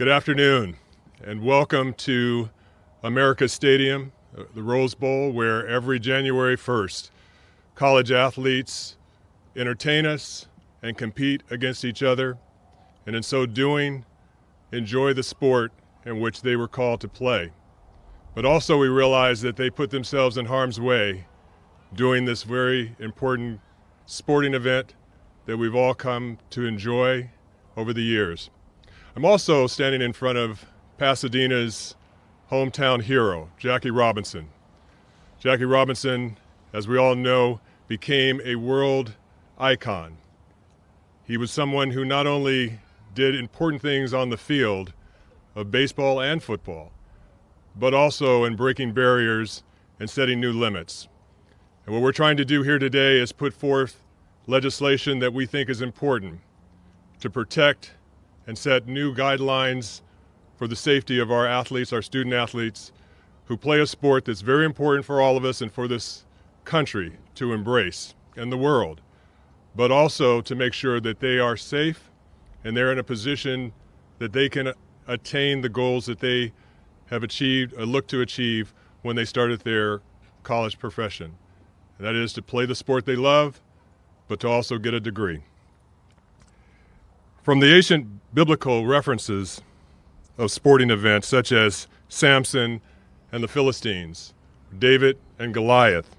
Good afternoon, and welcome to America's Stadium, the Rose Bowl, where every January 1st, college athletes entertain us and compete against each other, and in so doing, enjoy the sport in which they were called to play. But also we realize that they put themselves in harm's way doing this very important sporting event that we've all come to enjoy over the years. I'm also standing in front of Pasadena's hometown hero, Jackie Robinson. Jackie Robinson, as we all know, became a world icon. He was someone who not only did important things on the field of baseball and football, but also in breaking barriers and setting new limits. And what we're trying to do here today is put forth legislation that we think is important to protect and set new guidelines for the safety of our athletes, our student athletes, who play a sport that's very important for all of us and for this country to embrace and the world, but also to make sure that they are safe and they're in a position that they can attain the goals that they have achieved or look to achieve when they started their college profession. And that is to play the sport they love, but to also get a degree. From the ancient biblical references of sporting events such as Samson and the Philistines, David and Goliath,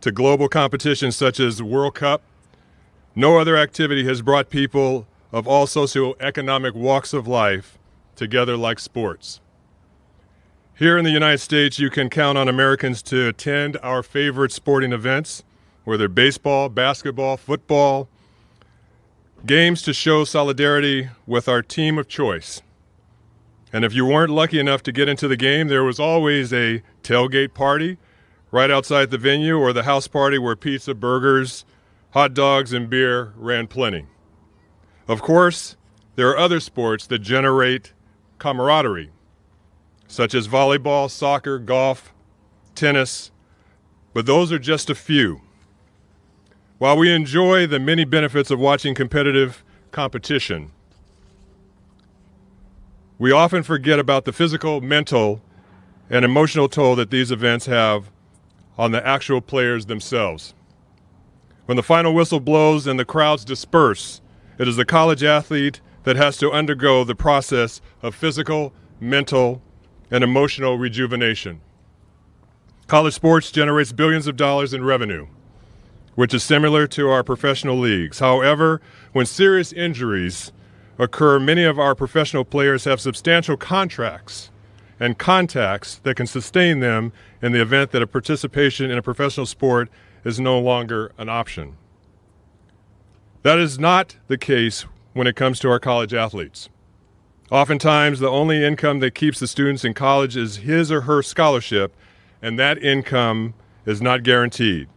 to global competitions such as the World Cup, no other activity has brought people of all socioeconomic walks of life together like sports. Here in the United States, you can count on Americans to attend our favorite sporting events, whether baseball, basketball, football, games to show solidarity with our team of choice. And if you weren't lucky enough to get into the game, there was always a tailgate party right outside the venue or the house party where pizza, burgers, hot dogs, and beer ran plenty. Of course, there are other sports that generate camaraderie, such as volleyball, soccer, golf, tennis, but those are just a few. While we enjoy the many benefits of watching competitive competition, we often forget about the physical, mental, and emotional toll that these events have on the actual players themselves. When the final whistle blows and the crowds disperse, it is the college athlete that has to undergo the process of physical, mental, and emotional rejuvenation. College sports generates billions of dollars in revenue, which is similar to our professional leagues. However, when serious injuries occur, many of our professional players have substantial contracts and contacts that can sustain them in the event that a participation in a professional sport is no longer an option. That is not the case when it comes to our college athletes. Oftentimes, the only income that keeps the students in college is his or her scholarship, and that income is not guaranteed,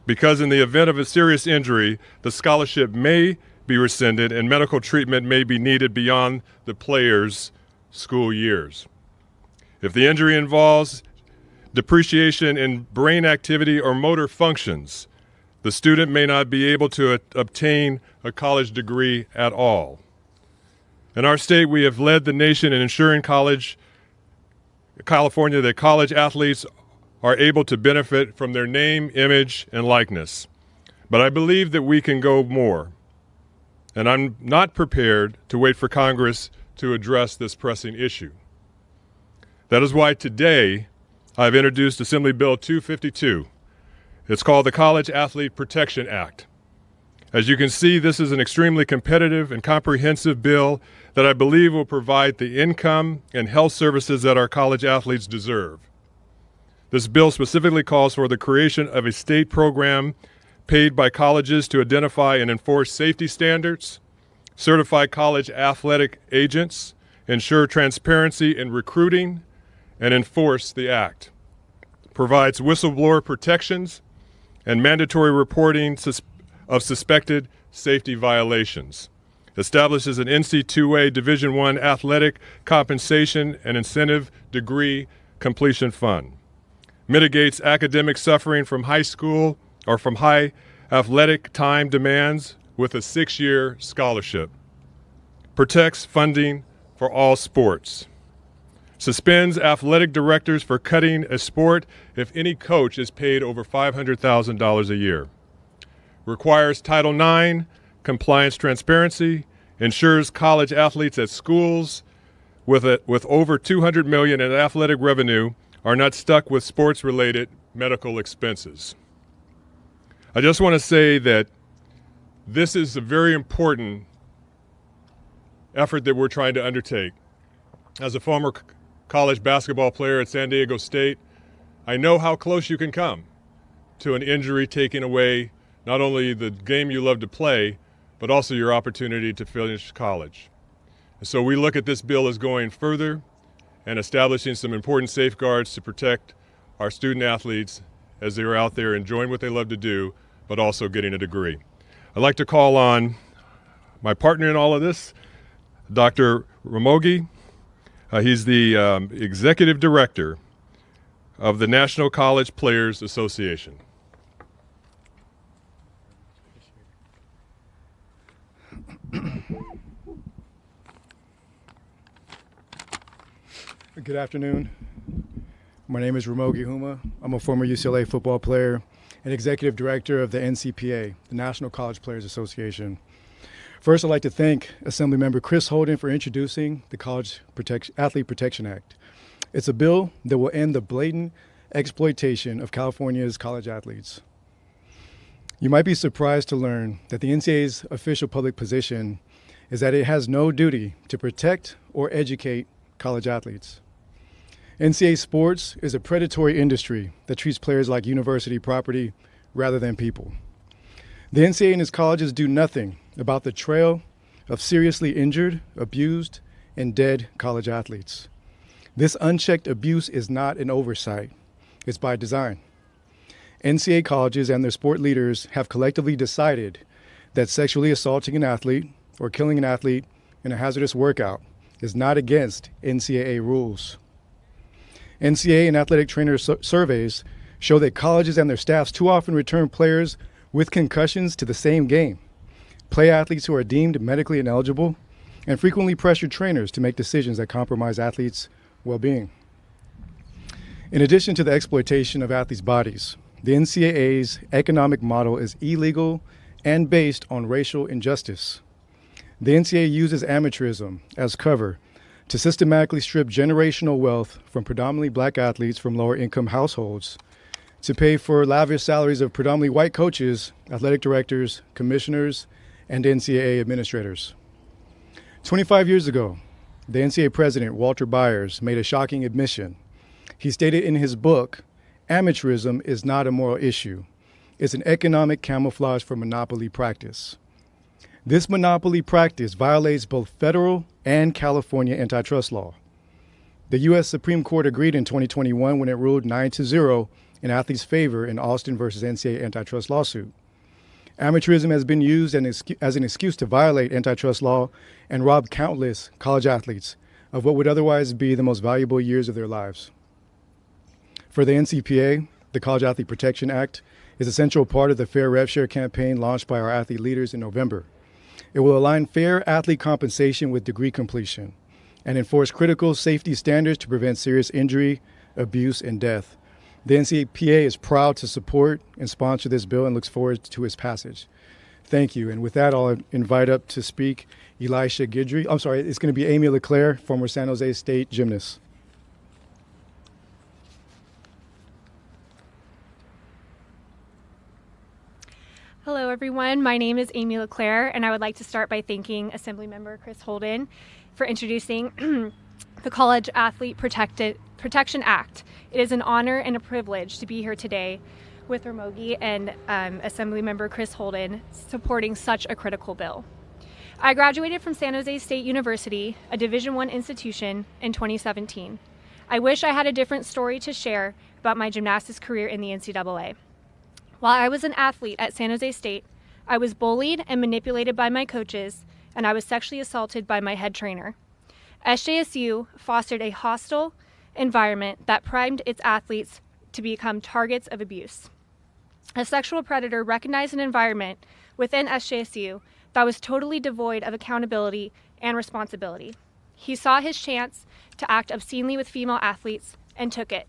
because in the event of a serious injury, the scholarship may be rescinded and medical treatment may be needed beyond the player's school years. If the injury involves depreciation in brain activity or motor functions, the student may not be able to obtain a college degree at all. In our state, we have led the nation in ensuring California that college athletes are able to benefit from their name, image, and likeness. But I believe that we can go more. And I'm not prepared to wait for Congress to address this pressing issue. That is why today I've introduced Assembly Bill 252. It's called the College Athlete Protection Act. As you can see, this is an extremely competitive and comprehensive bill that I believe will provide the income and health services that our college athletes deserve. This bill specifically calls for the creation of a state program paid by colleges to identify and enforce safety standards, certify college athletic agents, ensure transparency in recruiting, and enforce the act. Provides whistleblower protections and mandatory reporting of suspected safety violations. Establishes an NCPA Division I athletic compensation and incentive degree completion fund. Mitigates academic suffering from high school or from high athletic time demands with a 6-year scholarship. Protects funding for all sports. Suspends athletic directors for cutting a sport if any coach is paid over $500,000 a year. Requires Title IX compliance transparency, ensures college athletes at schools with over $200 million in athletic revenue are not stuck with sports-related medical expenses. I just want to say that this is a very important effort that we're trying to undertake. As a former college basketball player at San Diego State, I know how close you can come to an injury taking away not only the game you love to play, but also your opportunity to finish college. And so we look at this bill as going further and establishing some important safeguards to protect our student athletes as they're out there enjoying what they love to do, but also getting a degree. I'd like to call on my partner in all of this, Dr. Ramogi. He's the Executive Director of the National College Players Association. Good afternoon. My name is Ramogi Huma. I'm a former UCLA football player and Executive Director of the NCPA, the National College Players Association. First, I'd like to thank Assemblymember Chris Holden for introducing the Athlete Protection Act. It's a bill that will end the blatant exploitation of California's college athletes. You might be surprised to learn that the NCAA's official public position is that it has no duty to protect or educate college athletes. NCAA sports is a predatory industry that treats players like university property rather than people. The NCAA and its colleges do nothing about the trail of seriously injured, abused, and dead college athletes. This unchecked abuse is not an oversight, it's by design. NCAA colleges and their sport leaders have collectively decided that sexually assaulting an athlete or killing an athlete in a hazardous workout is not against NCAA rules. NCAA and athletic trainer surveys show that colleges and their staffs too often return players with concussions to the same game, play athletes who are deemed medically ineligible, and frequently pressure trainers to make decisions that compromise athletes' well-being. In addition to the exploitation of athletes' bodies, the NCAA's economic model is illegal and based on racial injustice. The NCAA uses amateurism as cover to systematically strip generational wealth from predominantly black athletes from lower income households to pay for lavish salaries of predominantly white coaches, athletic directors, commissioners, and NCAA administrators. 25 years ago, the NCAA president, Walter Byers, made a shocking admission. He stated in his book, "Amateurism is not a moral issue. It's an economic camouflage for monopoly practice." This monopoly practice violates both federal and California antitrust law. The U.S. Supreme Court agreed in 2021 when it ruled 9-0 in athletes' favor in Austin versus NCAA antitrust lawsuit. Amateurism has been used as an excuse to violate antitrust law and rob countless college athletes of what would otherwise be the most valuable years of their lives. For the NCPA, the College Athlete Protection Act is a central part of the Fair Rev Share campaign launched by our athlete leaders in November. It will align fair athlete compensation with degree completion and enforce critical safety standards to prevent serious injury, abuse, and death. The NCPA is proud to support and sponsor this bill and looks forward to its passage. Thank you. And with that, I'll invite up to speak Elisha Guidry. I'm sorry, it's going to be Amy LeClaire, former San Jose State gymnast. Hello, everyone. My name is Amy LeClaire, and I would like to start by thanking Assemblymember Chris Holden for introducing the College Athlete Protection Act. It is an honor and a privilege to be here today with Ramogi and Assemblymember Chris Holden supporting such a critical bill. I graduated from San Jose State University, a Division I institution, in 2017. I wish I had a different story to share about my gymnastics career in the NCAA. While I was an athlete at San Jose State, I was bullied and manipulated by my coaches, and I was sexually assaulted by my head trainer. SJSU fostered a hostile environment that primed its athletes to become targets of abuse. A sexual predator recognized an environment within SJSU that was totally devoid of accountability and responsibility. He saw his chance to act obscenely with female athletes and took it,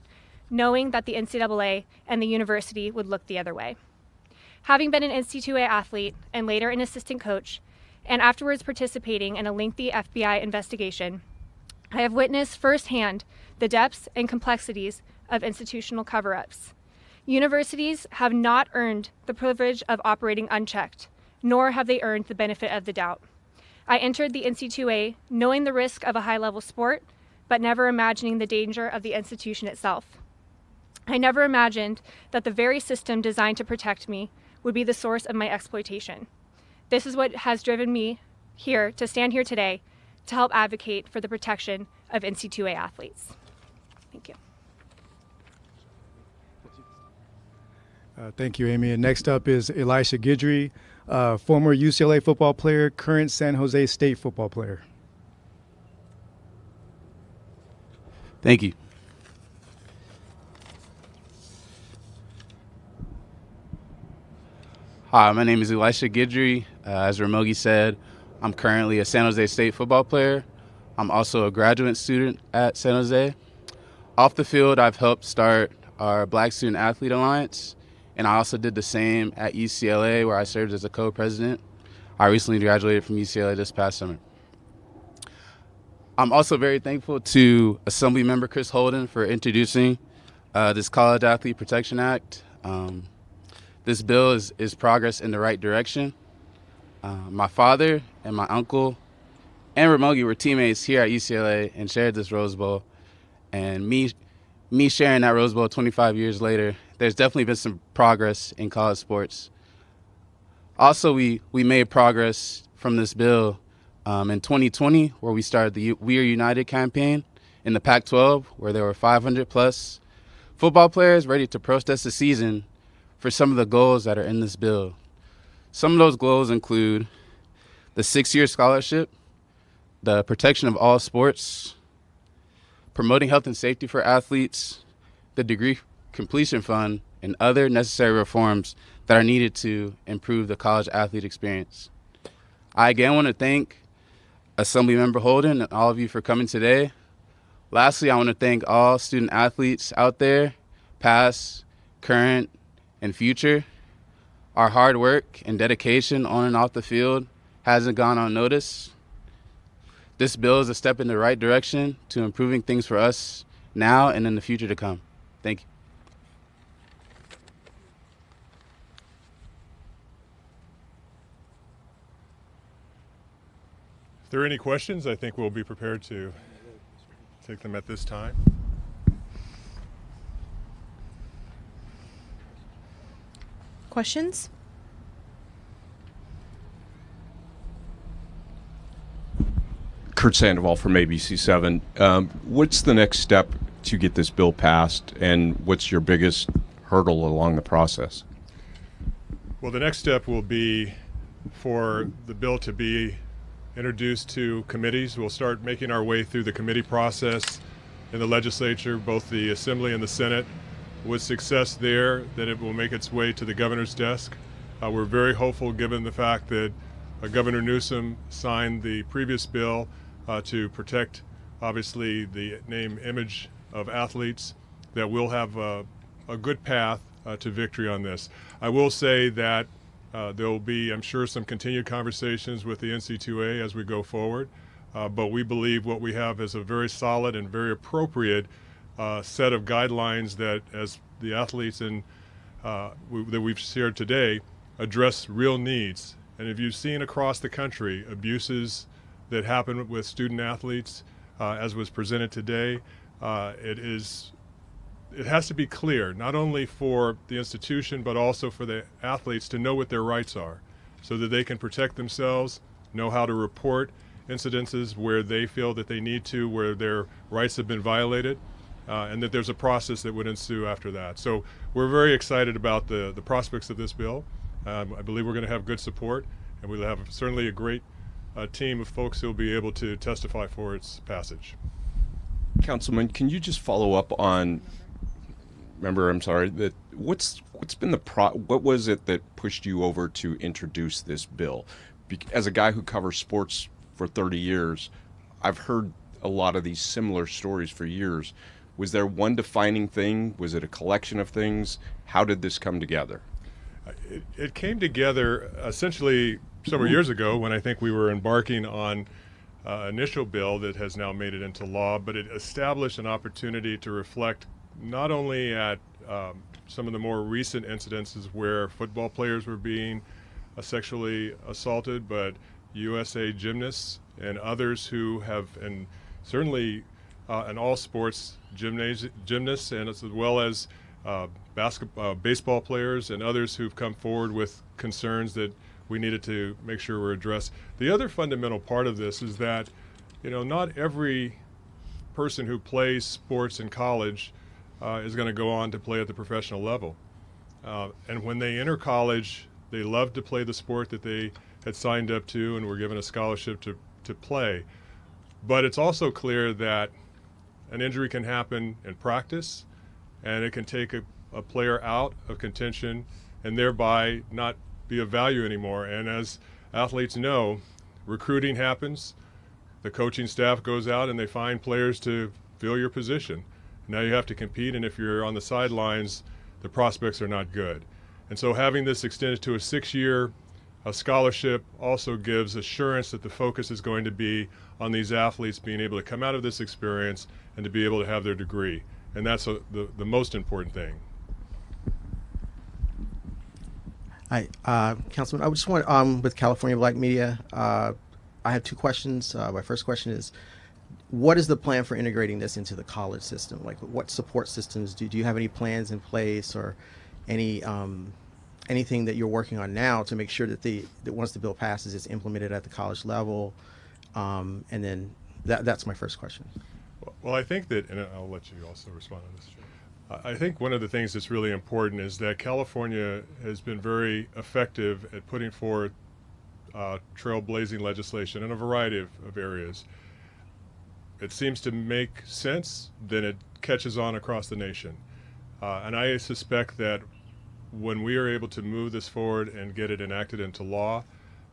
knowing that the NCAA and the university would look the other way. Having been an NC2A athlete and later an assistant coach, and afterwards participating in a lengthy FBI investigation, I have witnessed firsthand the depths and complexities of institutional cover-ups. Universities have not earned the privilege of operating unchecked, nor have they earned the benefit of the doubt. I entered the NC2A knowing the risk of a high-level sport, but never imagining the danger of the institution itself. I never imagined that the very system designed to protect me would be the source of my exploitation. This is what has driven me here to stand here today to help advocate for the protection of NC2A athletes. Thank you. Thank you, Amy. And next up is Elisha Guidry, former UCLA football player, current San Jose State football player. Thank you. Hi, my name is Elisha Guidry. As Ramogi said, I'm currently a San Jose State football player. I'm also a graduate student at San Jose. Off the field, I've helped start our Black Student Athlete Alliance, and I also did the same at UCLA, where I served as a co-president. I recently graduated from UCLA this past summer. I'm also very thankful to Assemblymember Chris Holden for introducing this College Athlete Protection Act. This bill is progress in the right direction. My father and my uncle and Ramogi were teammates here at UCLA and shared this Rose Bowl. And me sharing that Rose Bowl 25 years later, there's definitely been some progress in college sports. Also, we made progress from this bill in 2020, where we started the We Are United campaign in the Pac-12, where there were 500 plus football players ready to protest the season for some of the goals that are in this bill. Some of those goals include the 6-year scholarship, the protection of all sports, promoting health and safety for athletes, the degree completion fund, and other necessary reforms that are needed to improve the college athlete experience. I again want to thank Assemblymember Holden and all of you for coming today. Lastly, I want to thank all student athletes out there, past, current, and future. Our hard work and dedication on and off the field hasn't gone unnoticed. This bill is a step in the right direction to improving things for us now and in the future to come. Thank you. If there are any questions, I think we'll be prepared to take them at this time. Questions? Kurt Sandoval from ABC7. What's the next step to get this bill passed, and what's your biggest hurdle along the process? Well, the next step will be for the bill to be introduced to committees. We'll start making our way through the committee process in the legislature, both the Assembly and the Senate. With success there, then it will make its way to the governor's desk. We're very hopeful, given the fact that Governor Newsom signed the previous bill to protect, obviously, the name, image of athletes, that we'll have a good path to victory on this. I will say that there will be, I'm sure, some continued conversations with the NC2A as we go forward, but we believe what we have is a very solid and very appropriate set of guidelines that, as the athletes that we've shared today, address real needs. And if you've seen across the country abuses that happen with student athletes, as was presented today, it has to be clear, not only for the institution, but also for the athletes to know what their rights are, so that they can protect themselves, know how to report incidences where they feel that they need to, where their rights have been violated, and that there's a process that would ensue after that. So we're very excited about the prospects of this bill. I believe we're going to have good support, and we'll have certainly a great team of folks who will be able to testify for its passage. Councilman, can you just follow up on, that what's been what was it that pushed you over to introduce this bill? As a guy who covers sports for 30 years, I've heard a lot of these similar stories for years. Was there one defining thing? Was it a collection of things? How did this come together? It came together essentially several years ago when I think we were embarking on initial bill that has now made it into law, but it established an opportunity to reflect not only at some of the more recent incidences where football players were being sexually assaulted, but USA gymnasts and others who have, and certainly in all sports, gymnasts, and as well as baseball players and others who've come forward with concerns that we needed to make sure were addressed. The other fundamental part of this is that, not every person who plays sports in college is going to go on to play at the professional level. And when they enter college, they love to play the sport that they had signed up to and were given a scholarship to play. But it's also clear that an injury can happen in practice, and it can take a player out of contention and thereby not be of value anymore. And as athletes know, recruiting happens, the coaching staff goes out and they find players to fill your position. Now you have to compete, and if you're on the sidelines, the prospects are not good. And so having this extended to a 6-year scholarship also gives assurance that the focus is going to be on these athletes being able to come out of this experience and to be able to have their degree. And that's the most important thing. Hi, Councilman. I just want, with California Black Media, I have 2 questions. My first question is, what is the plan for integrating this into the college system? Like, what support systems do you have any plans in place, or any anything that you're working on now to make sure that once the bill passes, it's implemented at the college level? And then that's my first question. Well, I think that, and I'll let you also respond on this. I think one of the things that's really important is that California has been very effective at putting forth trailblazing legislation in a variety of areas. It seems to make sense, then it catches on across the nation. And I suspect that when we are able to move this forward and get it enacted into law,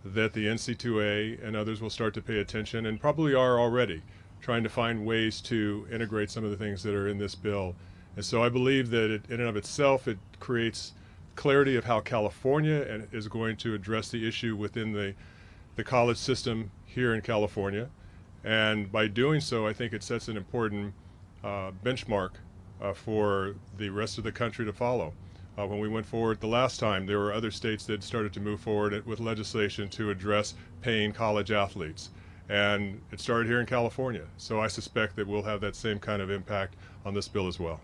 that the NCPA and others will start to pay attention, and probably are already, trying to find ways to integrate some of the things that are in this bill. And so I believe that in and of itself, it creates clarity of how California is going to address the issue within the college system here in California. And by doing so, I think it sets an important benchmark for the rest of the country to follow. When we went forward the last time, there were other states that started to move forward with legislation to address paying college athletes. And it started here in California. So I suspect that we'll have that same kind of impact on this bill as well.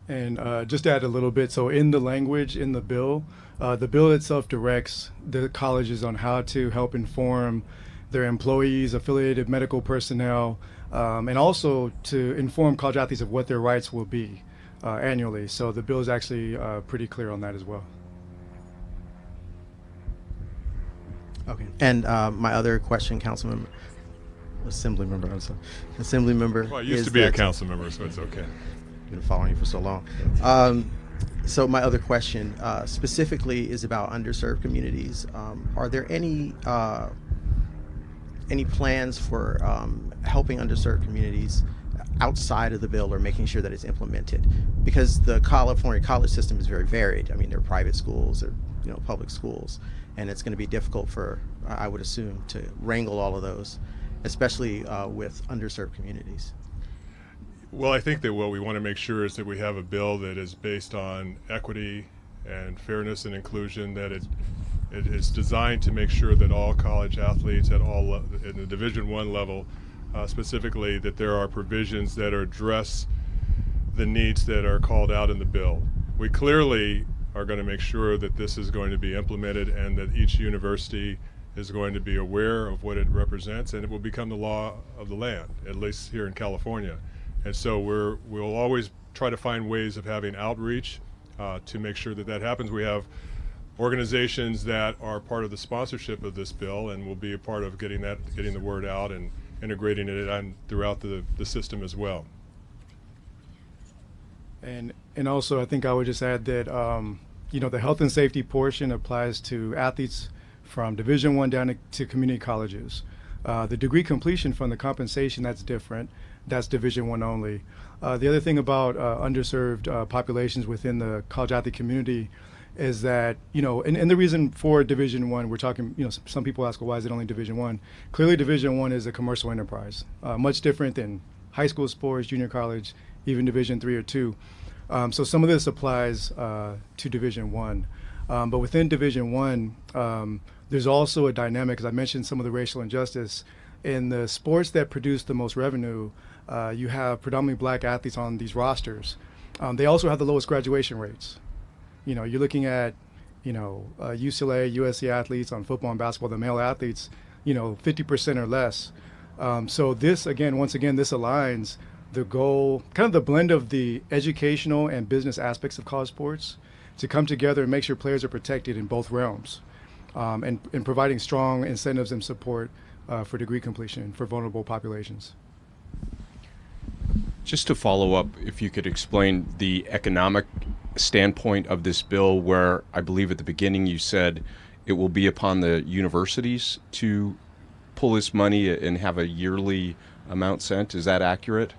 And just to add a little bit, so in the language in the bill itself directs the colleges on how to help inform their employees, affiliated medical personnel, and also to inform college athletes of what their rights will be annually. So the bill is actually pretty clear on that as well. Okay. And my other question, Assembly member. Well, I used to be a council member, so it's okay. Been following you for so long. So my other question specifically is about underserved communities. Are there any plans for helping underserved communities outside of the bill, or making sure that it's implemented? Because the California college system is very varied. I mean, there are private schools, or public schools, and it's going to be difficult for, I would assume, to wrangle all of those, especially with underserved communities. Well, I think that what we want to make sure is that we have a bill that is based on equity and fairness and inclusion, that it is designed to make sure that all college athletes at all in the Division I level, specifically, that there are provisions that address the needs that are called out in the bill. We clearly are going to make sure that this is going to be implemented, and that each university is going to be aware of what it represents, and it will become the law of the land, at least here in California. And so we'll always try to find ways of having outreach to make sure that happens. We have organizations that are part of the sponsorship of this bill, and will be a part of getting the word out and integrating it throughout the system as well. And also, I think I would just add that the health and safety portion applies to athletes from Division I down to community colleges. The degree completion fund, the compensation, that's different. That's Division I only. The other thing about underserved populations within the college athlete community is that, and the reason for Division I, we're talking, some people ask, well, why is it only Division I? Clearly, Division I is a commercial enterprise, much different than high school sports, junior college, even Division III or II. So some of this applies to Division I. But within Division I, there's also a dynamic, as I mentioned, some of the racial injustice. In the sports that produce the most revenue, you have predominantly black athletes on these rosters. They also have the lowest graduation rates. You're looking at, UCLA, USC athletes on football and basketball, the male athletes, 50% or less. So this, once again, this aligns the goal, kind of the blend of the educational and business aspects of college sports to come together and make sure players are protected in both realms, and providing strong incentives and support for degree completion for vulnerable populations. Just to follow up, if you could explain the economic standpoint of this bill, where I believe at the beginning you said it will be upon the universities to pull this money and have a yearly amount sent. Is that accurate?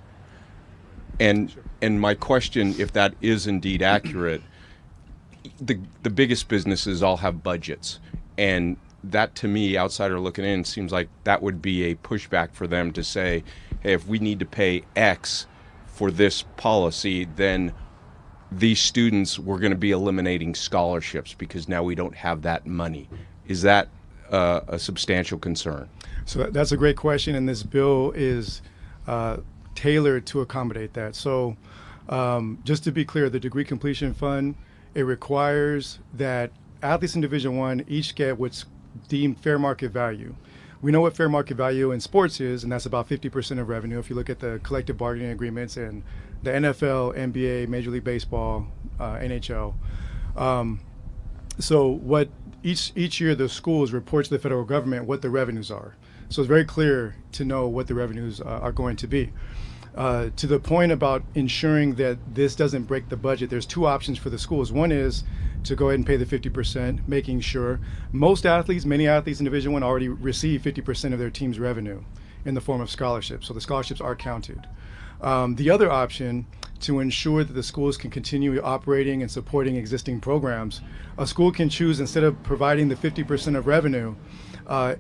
And Sure. And my question, if that is indeed accurate, the biggest businesses all have budgets, and that, to me, outsider looking in, seems like that would be a pushback for them to say, hey, if we need to pay X for this policy, then these students, we're going to be eliminating scholarships because now we don't have that money. Is that a substantial concern? So that's a great question, and this bill is tailored to accommodate that. So just to be clear, the degree completion fund, it requires that athletes in Division I each get what's deemed fair market value. We know what fair market value in sports is, and that's about 50% of revenue. If you look at the collective bargaining agreements in the NFL, NBA, Major League Baseball, NHL. So what each year the schools report to the federal government what the revenues are. So it's very clear to know what the revenues are going to be. To the point about ensuring that this doesn't break the budget, there's two options for the schools. One is to go ahead and pay the 50%, making sure most athletes, many athletes in Division I already receive 50% of their team's revenue in the form of scholarships. So the scholarships are counted. The other option, to ensure that the schools can continue operating and supporting existing programs, a school can choose, instead of providing the 50% of revenue,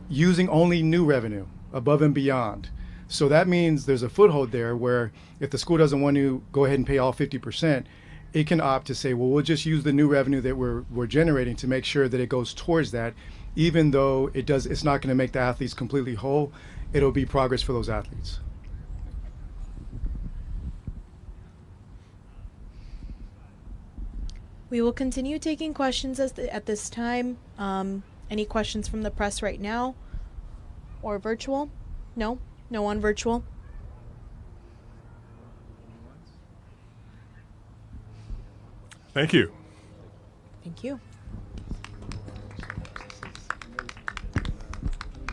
using only new revenue above and beyond. So that means there's a foothold there where if the school doesn't want to go ahead and pay all 50%, it can opt to say, well, we'll just use the new revenue that we're generating to make sure that it goes towards that, even though it's not going to make the athletes completely whole. It'll be progress for those athletes. We will continue taking questions at this time. Any questions from the press right now? Or virtual? No? No one virtual? Thank you. Thank you.